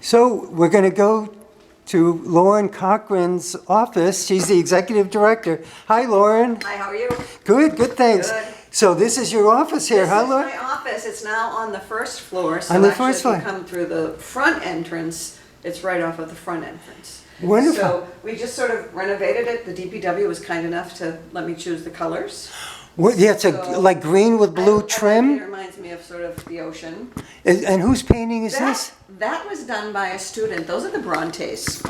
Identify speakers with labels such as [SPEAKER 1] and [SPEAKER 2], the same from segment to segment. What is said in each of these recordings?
[SPEAKER 1] So we're going to go to Lauren Cochran's office. She's the executive director. Hi, Lauren.
[SPEAKER 2] Hi, how are you?
[SPEAKER 1] Good, thanks.
[SPEAKER 2] Good.
[SPEAKER 1] So this is your office here, huh, Lauren?
[SPEAKER 2] This is my office. It's now on the first floor. So
[SPEAKER 1] On the
[SPEAKER 2] actually,
[SPEAKER 1] first floor.
[SPEAKER 2] if you come through the front entrance, it's right off of the front entrance.
[SPEAKER 1] Wonderful.
[SPEAKER 2] So we just sort of renovated it. The DPW was kind enough to let me choose the colors.
[SPEAKER 1] Yeah, it's
[SPEAKER 2] So-
[SPEAKER 1] like green with blue
[SPEAKER 2] I like it. It
[SPEAKER 1] trim.
[SPEAKER 2] reminds me of sort of the ocean.
[SPEAKER 1] And whose painting is this?
[SPEAKER 2] That was done by a student. Those are the Brontes.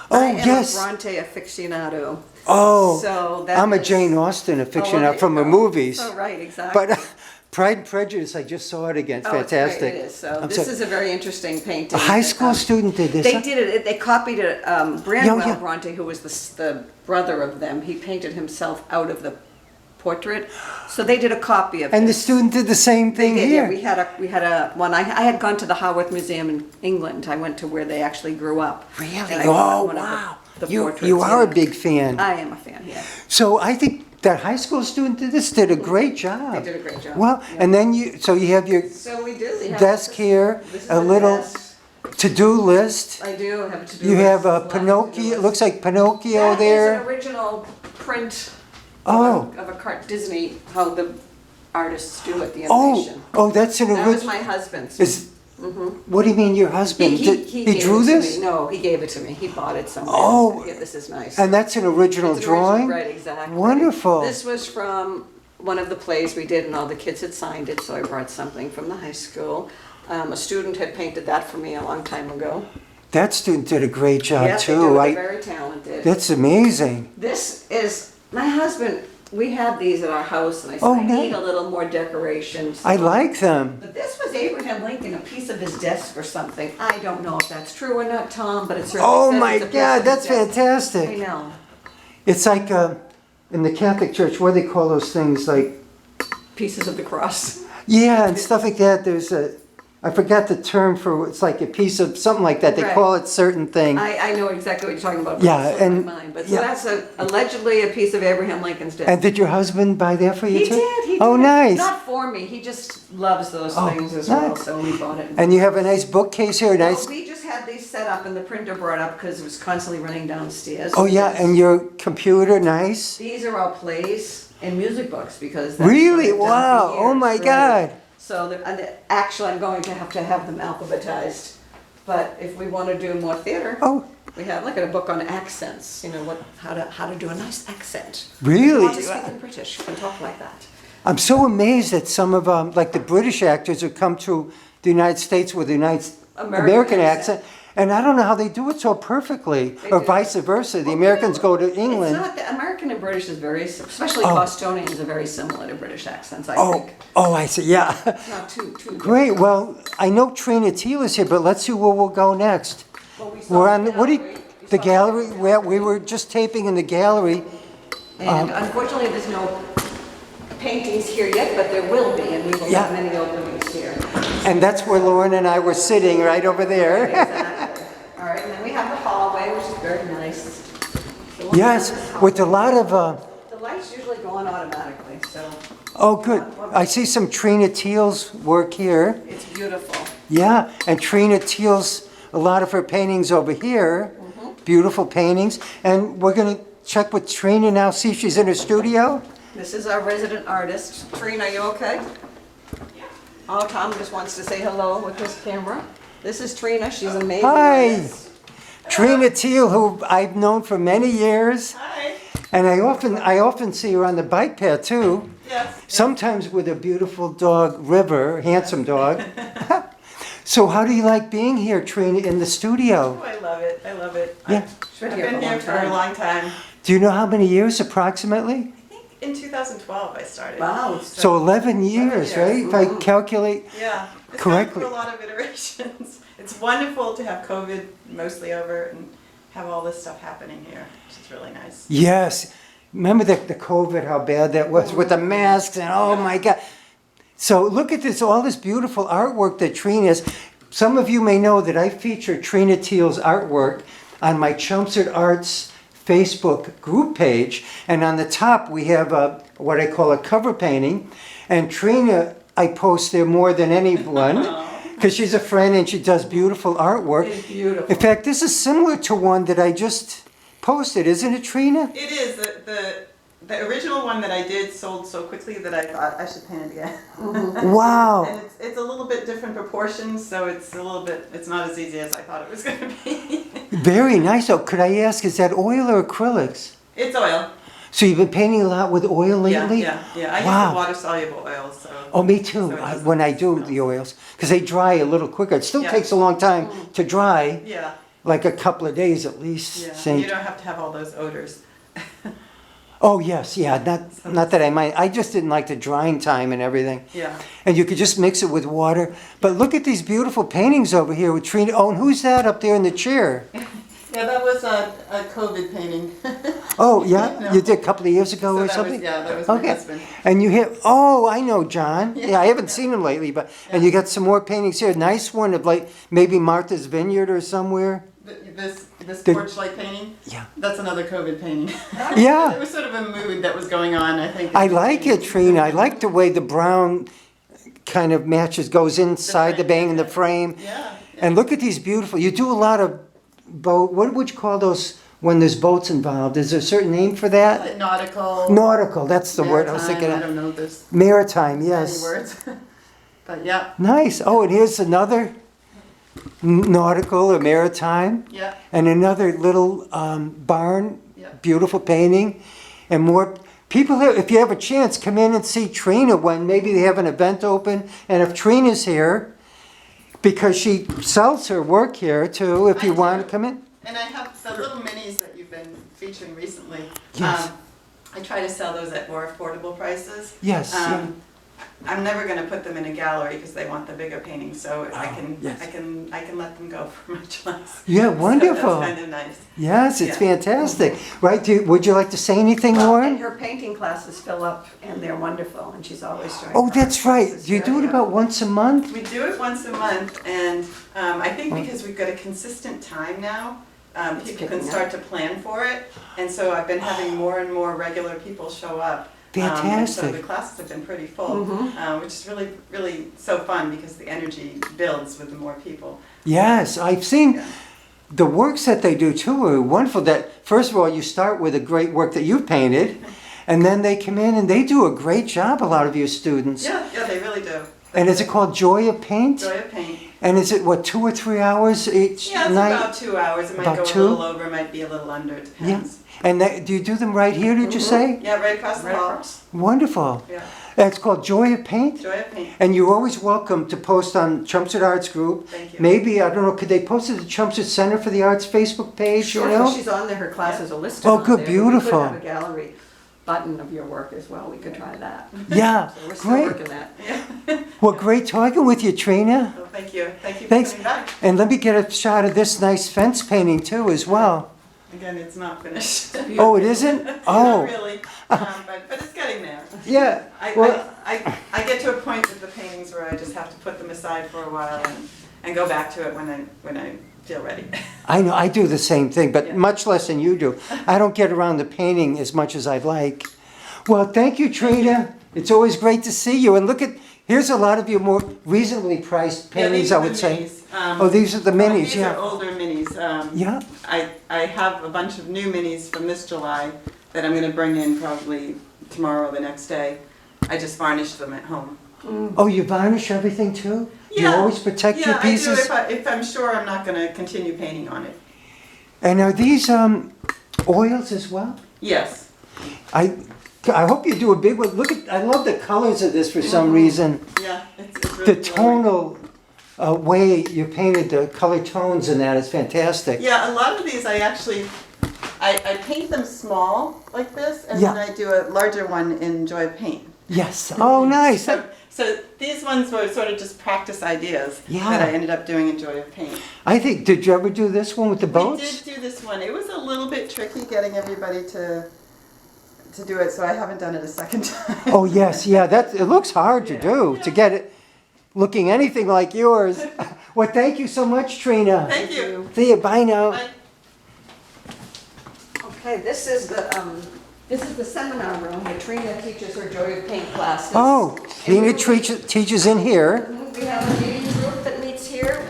[SPEAKER 1] Oh,
[SPEAKER 2] I am
[SPEAKER 1] yes.
[SPEAKER 2] a Bronte aficionado.
[SPEAKER 1] Oh,
[SPEAKER 2] So that
[SPEAKER 1] I'm a
[SPEAKER 2] is-
[SPEAKER 1] Jane Austen
[SPEAKER 2] Oh, well,
[SPEAKER 1] aficionado
[SPEAKER 2] there
[SPEAKER 1] from
[SPEAKER 2] you
[SPEAKER 1] the
[SPEAKER 2] go.
[SPEAKER 1] movies.
[SPEAKER 2] Oh, right, exactly.
[SPEAKER 1] But Pride and Prejudice, I just saw it again. It's
[SPEAKER 2] Oh, it's great,
[SPEAKER 1] fantastic.
[SPEAKER 2] it is. So
[SPEAKER 1] I'm
[SPEAKER 2] this
[SPEAKER 1] sorry.
[SPEAKER 2] is a very interesting painting.
[SPEAKER 1] A high school student did this.
[SPEAKER 2] They
[SPEAKER 1] huh?
[SPEAKER 2] did it. They copied it. Branwell
[SPEAKER 1] Yeah.
[SPEAKER 2] Bronte, who was the brother of them, he painted himself out of the portrait. So they did a copy of it.
[SPEAKER 1] And the student did the same thing
[SPEAKER 2] They did,
[SPEAKER 1] here.
[SPEAKER 2] yeah, we had a one. I had gone to the Haworth Museum in England. I went to where they actually grew up.
[SPEAKER 1] Really?
[SPEAKER 2] And I
[SPEAKER 1] Oh,
[SPEAKER 2] bought one of
[SPEAKER 1] wow.
[SPEAKER 2] the
[SPEAKER 1] You
[SPEAKER 2] portraits,
[SPEAKER 1] are a
[SPEAKER 2] yeah.
[SPEAKER 1] big fan.
[SPEAKER 2] I am a fan. Yeah.
[SPEAKER 1] So I think that high school student did a great job.
[SPEAKER 2] They did a great job.
[SPEAKER 1] Well,
[SPEAKER 2] yeah.
[SPEAKER 1] and then you have your
[SPEAKER 2] So we do. We have
[SPEAKER 1] desk
[SPEAKER 2] this-
[SPEAKER 1] here,
[SPEAKER 2] This is
[SPEAKER 1] a
[SPEAKER 2] the
[SPEAKER 1] little
[SPEAKER 2] desk.
[SPEAKER 1] to-do list.
[SPEAKER 2] I do have a to-do
[SPEAKER 1] You
[SPEAKER 2] list.
[SPEAKER 1] have a
[SPEAKER 2] Lots of to-do
[SPEAKER 1] Pinocchio, it
[SPEAKER 2] lists.
[SPEAKER 1] looks like Pinocchio
[SPEAKER 2] That is
[SPEAKER 1] there.
[SPEAKER 2] an original print
[SPEAKER 1] Oh.
[SPEAKER 2] of a Disney, how the artists do it, the
[SPEAKER 1] Oh,
[SPEAKER 2] animation.
[SPEAKER 1] that's an
[SPEAKER 2] That was
[SPEAKER 1] original.
[SPEAKER 2] my husband's.
[SPEAKER 1] What do you mean your husband?
[SPEAKER 2] He
[SPEAKER 1] He
[SPEAKER 2] gave
[SPEAKER 1] drew
[SPEAKER 2] it to
[SPEAKER 1] this?
[SPEAKER 2] me. No, he gave it to me. He bought it somewhere.
[SPEAKER 1] Oh.
[SPEAKER 2] So, yeah, this is nice.
[SPEAKER 1] And that's an original
[SPEAKER 2] It's an original,
[SPEAKER 1] drawing?
[SPEAKER 2] right, exactly.
[SPEAKER 1] Wonderful.
[SPEAKER 2] This was from one of the plays we did, and all the kids had signed it, so I brought something from the high school. A student had painted that for me a long time ago.
[SPEAKER 1] That student did a great job
[SPEAKER 2] Yeah, they
[SPEAKER 1] too.
[SPEAKER 2] do. They're very talented.
[SPEAKER 1] That's amazing.
[SPEAKER 2] This is, my husband, we had these at our house, and I said,
[SPEAKER 1] Oh,
[SPEAKER 2] I need
[SPEAKER 1] nice.
[SPEAKER 2] a little more decorations.
[SPEAKER 1] I like them.
[SPEAKER 2] But this was Abraham Lincoln, a piece of his desk or something. I don't know if that's true or not, Tom, but it certainly
[SPEAKER 1] Oh
[SPEAKER 2] says
[SPEAKER 1] my
[SPEAKER 2] it's a piece
[SPEAKER 1] God,
[SPEAKER 2] of his
[SPEAKER 1] that's
[SPEAKER 2] desk. I
[SPEAKER 1] fantastic.
[SPEAKER 2] know.
[SPEAKER 1] It's like in the Catholic Church, what do they call those things? Like,
[SPEAKER 2] Pieces of the cross.
[SPEAKER 1] yeah, and stuff like that. There's I forgot the term for, it's like a piece of something like that. They
[SPEAKER 2] Right.
[SPEAKER 1] call it certain thing.
[SPEAKER 2] I know exactly what you're talking about. but
[SPEAKER 1] Yeah,
[SPEAKER 2] it's slipped
[SPEAKER 1] and-
[SPEAKER 2] my mind. But so
[SPEAKER 1] yeah.
[SPEAKER 2] that's allegedly a piece of Abraham Lincoln's desk.
[SPEAKER 1] And did your husband buy that for you
[SPEAKER 2] He
[SPEAKER 1] too?
[SPEAKER 2] did, he did.
[SPEAKER 1] Oh, nice.
[SPEAKER 2] Not for me, he just loves those
[SPEAKER 1] Oh,
[SPEAKER 2] things as well,
[SPEAKER 1] nice.
[SPEAKER 2] so we bought it.
[SPEAKER 1] And you have a nice bookcase here, nice.
[SPEAKER 2] We just had these set up and the printer brought up because it was constantly running downstairs.
[SPEAKER 1] Oh yeah, and your computer, nice.
[SPEAKER 2] These are all plays and music books because that's
[SPEAKER 1] Really?
[SPEAKER 2] what I've done for
[SPEAKER 1] Wow. Oh
[SPEAKER 2] years,
[SPEAKER 1] my
[SPEAKER 2] right?
[SPEAKER 1] God.
[SPEAKER 2] So actually, I'm going to have them alphabetized. But if we want to do more theater,
[SPEAKER 1] Oh,
[SPEAKER 2] we have like a book on accents. You know how to do a nice accent.
[SPEAKER 1] really?
[SPEAKER 2] If you want to speak in British, you can talk like that.
[SPEAKER 1] I'm so amazed that some of like the British actors who come to the United States with a nice American accent. And I don't know how they do it so perfectly, or
[SPEAKER 2] do.
[SPEAKER 1] vice versa. The
[SPEAKER 2] Well,
[SPEAKER 1] Americans
[SPEAKER 2] you know,
[SPEAKER 1] go to England.
[SPEAKER 2] It's not the American and British is very, especially
[SPEAKER 1] Oh.
[SPEAKER 2] Bostonians are very similar to British accents. I
[SPEAKER 1] Oh,
[SPEAKER 2] think
[SPEAKER 1] oh, I see. Yeah.
[SPEAKER 2] it's not too
[SPEAKER 1] Great. Well, I know Trina Teal is here, but let's see where we'll go next.
[SPEAKER 2] Well, we saw
[SPEAKER 1] We're
[SPEAKER 2] the
[SPEAKER 1] on. What do you,
[SPEAKER 2] gallery. We
[SPEAKER 1] the
[SPEAKER 2] saw
[SPEAKER 1] gallery? Where we were just taping in the gallery.
[SPEAKER 2] And unfortunately, there's no paintings here yet, but there will be, and we will
[SPEAKER 1] Yeah.
[SPEAKER 2] have many openings here.
[SPEAKER 1] And that's where Lauren and I were sitting, right over there.
[SPEAKER 2] Exactly. All right, and then we have the hallway, which is very nice. So we'll
[SPEAKER 1] Yes,
[SPEAKER 2] have this
[SPEAKER 1] with a lot of.
[SPEAKER 2] The lights usually go on automatically, so
[SPEAKER 1] Oh, good. I see some Trina Teal's work here.
[SPEAKER 2] it's beautiful.
[SPEAKER 1] Yeah, and Trina Teal's, a lot of her paintings over here. Beautiful paintings. And we're going to check with Trina now, see if she's in her studio.
[SPEAKER 2] This is our resident artist. Trina, are you okay? Yeah. Oh, Tom just wants to say hello with his camera. This is Trina, she's amazing.
[SPEAKER 1] Hi.
[SPEAKER 2] artist.
[SPEAKER 1] Trina Teal, who I've known for many years.
[SPEAKER 3] Hi.
[SPEAKER 1] And I often see her on the bike path too.
[SPEAKER 3] Yes.
[SPEAKER 1] Sometimes with a beautiful dog, River, handsome dog. So how do you like being here, Trina, in the studio?
[SPEAKER 3] Oh, I love it. I love it.
[SPEAKER 1] Yeah.
[SPEAKER 2] She's been
[SPEAKER 3] I've
[SPEAKER 2] here for
[SPEAKER 3] been
[SPEAKER 2] a long
[SPEAKER 3] here for a
[SPEAKER 2] time.
[SPEAKER 3] long time.
[SPEAKER 1] Do you know how many years approximately?
[SPEAKER 3] I think in 2012 I started.
[SPEAKER 2] Wow.
[SPEAKER 1] So 11 years,
[SPEAKER 3] 11
[SPEAKER 1] right?
[SPEAKER 3] years.
[SPEAKER 1] If I calculate.
[SPEAKER 3] Yeah. It's
[SPEAKER 1] Correctly.
[SPEAKER 3] gone through a lot of iterations. It's wonderful to have COVID mostly over and have all this stuff happening here, which is really nice.
[SPEAKER 1] Yes. Remember the COVID, how bad that was with the masks and oh my God. So look at this, all this beautiful artwork that Trina is. Some of you may know that I feature Trina Teal's artwork on my Chelmsford Arts Facebook group page. And on the top, we have what I call a cover painting. And Trina, I post there more than anyone. because she's a friend and she does beautiful artwork.
[SPEAKER 2] It's beautiful.
[SPEAKER 1] In fact, this is similar to one that I just posted, isn't it, Trina?
[SPEAKER 3] It is. The original one that I did sold so quickly that I thought I should paint it again.
[SPEAKER 1] Wow.
[SPEAKER 3] And it's a little bit different proportions, so it's not as easy as I thought it was going to be.
[SPEAKER 1] Very nice. Oh, could I ask, is that oil or acrylics?
[SPEAKER 3] It's oil.
[SPEAKER 1] So you've been painting a lot with oil lately?
[SPEAKER 3] Yeah. I
[SPEAKER 1] Wow.
[SPEAKER 3] use the water-soluble oils, so.
[SPEAKER 1] Oh, me too,
[SPEAKER 3] So it doesn't
[SPEAKER 1] when I do
[SPEAKER 3] smell.
[SPEAKER 1] the oils, because they dry a little quicker. It still
[SPEAKER 3] Yeah.
[SPEAKER 1] takes a long time to dry,
[SPEAKER 3] Yeah,
[SPEAKER 1] like a couple of days at least.
[SPEAKER 3] yeah.
[SPEAKER 1] Same-
[SPEAKER 3] You don't have to have all those odors.
[SPEAKER 1] Oh, yes, yeah, not that I mind. I just didn't like the drying time and everything.
[SPEAKER 3] Yeah.
[SPEAKER 1] And you could just mix it with water. But look at these beautiful paintings over here with Trina. Oh, and who's that up there in the chair?
[SPEAKER 3] Yeah, that was a COVID painting.
[SPEAKER 1] Oh, yeah,
[SPEAKER 3] No.
[SPEAKER 1] you did a couple of years ago or
[SPEAKER 3] that
[SPEAKER 1] something?
[SPEAKER 3] that was my
[SPEAKER 1] Okay.
[SPEAKER 3] husband.
[SPEAKER 1] And you hit, oh, I know John. Yeah, I haven't seen him lately, but, and you got some more paintings here. Nice one of like maybe Martha's Vineyard or somewhere.
[SPEAKER 3] This
[SPEAKER 1] The-
[SPEAKER 3] porch light painting,
[SPEAKER 1] Yeah.
[SPEAKER 3] that's another COVID painting.
[SPEAKER 1] Yeah.
[SPEAKER 3] It was sort of a mood that was going on, I think.
[SPEAKER 1] I like it, Trina. I like the way the brown kind of matches, goes inside the bang in the frame.
[SPEAKER 3] Yeah.
[SPEAKER 1] And look at these beautiful, you do a lot of boat, what would you call those when there's boats involved? Is there a certain name for that?
[SPEAKER 3] Nautical.
[SPEAKER 1] Nautical, that's the word I was thinking
[SPEAKER 3] maritime, I
[SPEAKER 1] of.
[SPEAKER 3] don't know, there's
[SPEAKER 1] Maritime,
[SPEAKER 3] many
[SPEAKER 1] yes.
[SPEAKER 3] words. But yeah,
[SPEAKER 1] Nice. Oh, and here's another nautical or maritime.
[SPEAKER 3] yeah,
[SPEAKER 1] And another little barn,
[SPEAKER 3] Yeah.
[SPEAKER 1] beautiful painting. And more people here, if you have a chance, come in and see Trina when maybe they have an event open. And if Trina's here, because she sells her work here too, if you
[SPEAKER 3] I
[SPEAKER 1] want
[SPEAKER 3] do.
[SPEAKER 1] to come in.
[SPEAKER 3] and I have the little minis that you've been featuring recently.
[SPEAKER 1] Yes.
[SPEAKER 3] I try to sell those at more affordable prices.
[SPEAKER 1] Yes, yeah.
[SPEAKER 3] I'm never gonna put them in a gallery because they want the bigger paintings, so I
[SPEAKER 1] Oh,
[SPEAKER 3] can,
[SPEAKER 1] yes.
[SPEAKER 3] I can let them go for much less.
[SPEAKER 1] Yeah,
[SPEAKER 3] So
[SPEAKER 1] wonderful.
[SPEAKER 3] that's kind of nice.
[SPEAKER 1] Yes, it's
[SPEAKER 3] Yeah.
[SPEAKER 1] fantastic. Right, would you like to say anything,
[SPEAKER 2] And
[SPEAKER 1] Lauren?
[SPEAKER 2] her painting classes fill up and they're wonderful and she's always doing.
[SPEAKER 1] Oh,
[SPEAKER 2] art
[SPEAKER 1] that's right.
[SPEAKER 2] classes.
[SPEAKER 1] Do you do it
[SPEAKER 2] Yeah.
[SPEAKER 1] about once a month?
[SPEAKER 3] We do it once a month, and I think because we've got a consistent time now, people can
[SPEAKER 2] picking
[SPEAKER 3] start to plan for it, and so I've been having more and more regular people show up. And so
[SPEAKER 1] Fantastic.
[SPEAKER 3] the classes have been pretty full,
[SPEAKER 2] Mm-hmm.
[SPEAKER 3] which is really, really so fun because the energy builds with the more people.
[SPEAKER 1] Yes, I've seen
[SPEAKER 3] Yeah.
[SPEAKER 1] the works that they do too are wonderful. That first of all, you start with a great work that you've painted, and then they come in and they do a great job. A lot of your students.
[SPEAKER 3] Yeah, they really do.
[SPEAKER 1] And is it called Joy of Paint?
[SPEAKER 3] Joy of Paint.
[SPEAKER 1] And is it what 2 or 3 hours each
[SPEAKER 3] Yeah, it's
[SPEAKER 1] night?
[SPEAKER 3] about 2 hours. It might
[SPEAKER 1] About
[SPEAKER 3] go
[SPEAKER 1] 2?
[SPEAKER 3] a little over, it might be a little under, it
[SPEAKER 1] Yeah.
[SPEAKER 3] depends.
[SPEAKER 1] And do you do them right here? Did you say?
[SPEAKER 3] Yeah, right across the
[SPEAKER 2] Right
[SPEAKER 3] hall.
[SPEAKER 2] across.
[SPEAKER 1] Wonderful.
[SPEAKER 3] Yeah,
[SPEAKER 1] It's called Joy of Paint.
[SPEAKER 3] Joy of Paint.
[SPEAKER 1] And you're always welcome to post on Chelmsford Arts Group.
[SPEAKER 3] Thank you.
[SPEAKER 1] Maybe, I don't know, could they post it to the Chelmsford Center for the Arts Facebook page,
[SPEAKER 2] Sure,
[SPEAKER 1] you know?
[SPEAKER 2] she's on there, her classes are listed
[SPEAKER 1] Oh,
[SPEAKER 2] on
[SPEAKER 1] good,
[SPEAKER 2] there.
[SPEAKER 1] beautiful.
[SPEAKER 2] We could have a gallery button of your work as well, we could try that.
[SPEAKER 1] Yeah,
[SPEAKER 2] So we're still
[SPEAKER 1] great.
[SPEAKER 2] working that.
[SPEAKER 3] Yeah.
[SPEAKER 1] Well, great talking with you, Trina.
[SPEAKER 3] Well, thank you. Thank you for
[SPEAKER 1] Thanks.
[SPEAKER 3] coming back.
[SPEAKER 1] And let me get a shot of this nice fence painting too as well.
[SPEAKER 3] Again, it's not finished.
[SPEAKER 1] Oh, it isn't?
[SPEAKER 3] Not
[SPEAKER 1] Oh,
[SPEAKER 3] really, but it's getting there.
[SPEAKER 1] yeah.
[SPEAKER 3] I,
[SPEAKER 1] Well,
[SPEAKER 3] I get to a point with the paintings where I just have to put them aside for a while and go back to it when I feel ready.
[SPEAKER 1] I know, I do the same thing, but
[SPEAKER 3] Yeah.
[SPEAKER 1] much less than you do. I don't get around the painting as much as I'd like. Well, thank you, Trina. It's always great to see you. And look at, here's a lot of your more reasonably priced paintings, I would say. Oh, these are the minis,
[SPEAKER 3] These
[SPEAKER 1] yeah.
[SPEAKER 3] are older minis.
[SPEAKER 1] Yeah,
[SPEAKER 3] I have a bunch of new minis from this July that I'm going to bring in probably tomorrow or the next day. I just varnished them at home.
[SPEAKER 1] oh, you varnish everything too? You
[SPEAKER 3] Yeah.
[SPEAKER 1] always protect your
[SPEAKER 3] Yeah, I do
[SPEAKER 1] pieces?
[SPEAKER 3] if I'm sure I'm not going to continue painting on it.
[SPEAKER 1] And are these oils as well?
[SPEAKER 3] Yes.
[SPEAKER 1] I hope you do a big one. Look at, I love the colors of this for some reason.
[SPEAKER 3] Yeah, it's really
[SPEAKER 1] The
[SPEAKER 3] glowing.
[SPEAKER 1] tonal way you painted the color tones in that is fantastic.
[SPEAKER 3] Yeah, a lot of these I actually, I paint them small like this, and
[SPEAKER 1] Yeah.
[SPEAKER 3] then I do a larger one in Joy of Paint.
[SPEAKER 1] Yes. Oh, nice.
[SPEAKER 3] So these ones were sort of just practice ideas
[SPEAKER 1] Yeah.
[SPEAKER 3] that I ended up doing in Joy of Paint.
[SPEAKER 1] I think, did you ever do this one with the boats?
[SPEAKER 3] We did do this one. It was a little bit tricky getting everybody to do it, so I haven't done it a second time.
[SPEAKER 1] Oh, yes, yeah, it looks hard to do, to get it looking anything like yours. Well, thank you so much, Trina.
[SPEAKER 3] Thank you.
[SPEAKER 1] See you, bye now.
[SPEAKER 3] Bye.
[SPEAKER 2] Okay, this is the seminar room where Trina teaches her Joy of Paint classes.
[SPEAKER 1] Oh, Trina
[SPEAKER 2] And
[SPEAKER 1] teaches in here.
[SPEAKER 2] we have a meeting group that meets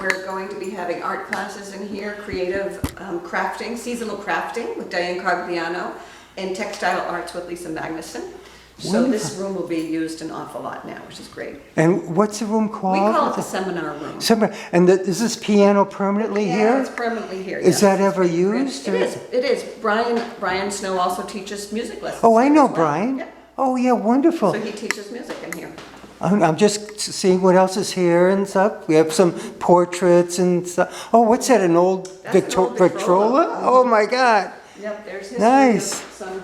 [SPEAKER 2] we're going to be having art classes in here, creative crafting, seasonal crafting with Diane Carpiano, and textile arts with Lisa Magnuson. So this room will be used an awful lot now, which is great.
[SPEAKER 1] And what's the room called?
[SPEAKER 2] We call it the seminar room.
[SPEAKER 1] And is this piano permanently
[SPEAKER 2] Yeah,
[SPEAKER 1] here?
[SPEAKER 2] it's permanently here.
[SPEAKER 1] Is
[SPEAKER 2] yes.
[SPEAKER 1] that ever used?
[SPEAKER 2] It is. It is. Brian Snow also teaches music lessons.
[SPEAKER 1] Oh, I
[SPEAKER 2] here
[SPEAKER 1] know
[SPEAKER 2] as well.
[SPEAKER 1] Brian.
[SPEAKER 2] Yeah.
[SPEAKER 1] Oh, yeah, wonderful.
[SPEAKER 2] So he teaches music in here.
[SPEAKER 1] I'm just seeing what else is here and stuff. We have some portraits and stuff. Oh, what's that, an old
[SPEAKER 2] That's an old
[SPEAKER 1] Victrola?
[SPEAKER 2] Victrola.
[SPEAKER 1] Oh, my God.
[SPEAKER 2] Yep, there's history
[SPEAKER 1] Nice.
[SPEAKER 2] of some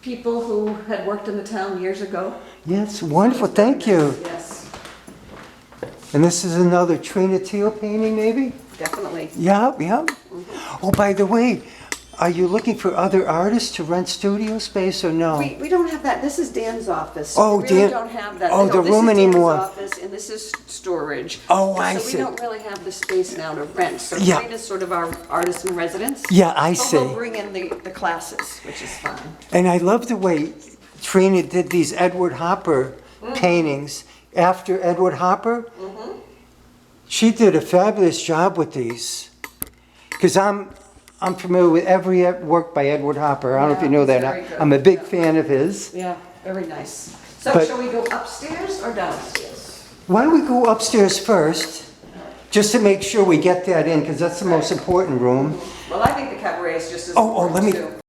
[SPEAKER 2] people who had worked in the town years ago.
[SPEAKER 1] Yes, wonderful, thank you.
[SPEAKER 2] Yes,
[SPEAKER 1] And this is another Trina Teal painting, maybe?
[SPEAKER 2] definitely.
[SPEAKER 1] Yeah, yeah. Oh, by the way, are you looking for other artists to rent studio space or no?
[SPEAKER 2] We don't have that. This is Dan's office.
[SPEAKER 1] Oh,
[SPEAKER 2] We really
[SPEAKER 1] Dan-
[SPEAKER 2] don't have that.
[SPEAKER 1] oh,
[SPEAKER 2] No,
[SPEAKER 1] the room
[SPEAKER 2] This is
[SPEAKER 1] anymore.
[SPEAKER 2] Dan's office, and this is storage.
[SPEAKER 1] Oh, I
[SPEAKER 2] So
[SPEAKER 1] see.
[SPEAKER 2] we don't really have the space now to rent. So
[SPEAKER 1] Yeah.
[SPEAKER 2] Trina's sort of our artist in residence.
[SPEAKER 1] Yeah, I
[SPEAKER 2] But
[SPEAKER 1] see.
[SPEAKER 2] we'll bring in the classes, which is fun.
[SPEAKER 1] And I love the way Trina did these Edward Hopper paintings. After Edward Hopper, she did a fabulous job with these. Because I'm familiar with every work by Edward Hopper. I don't know if you
[SPEAKER 2] Yeah,
[SPEAKER 1] know
[SPEAKER 2] he's
[SPEAKER 1] that.
[SPEAKER 2] very good.
[SPEAKER 1] I'm a big fan of his.
[SPEAKER 2] Yeah, very nice. So
[SPEAKER 1] But-
[SPEAKER 2] shall we go upstairs or downstairs?
[SPEAKER 1] Why don't we go upstairs first, just to make sure we get that in, because that's the most important room.
[SPEAKER 2] Well, I think the cabaret is just as
[SPEAKER 1] Oh,
[SPEAKER 2] important
[SPEAKER 1] let me,
[SPEAKER 2] too.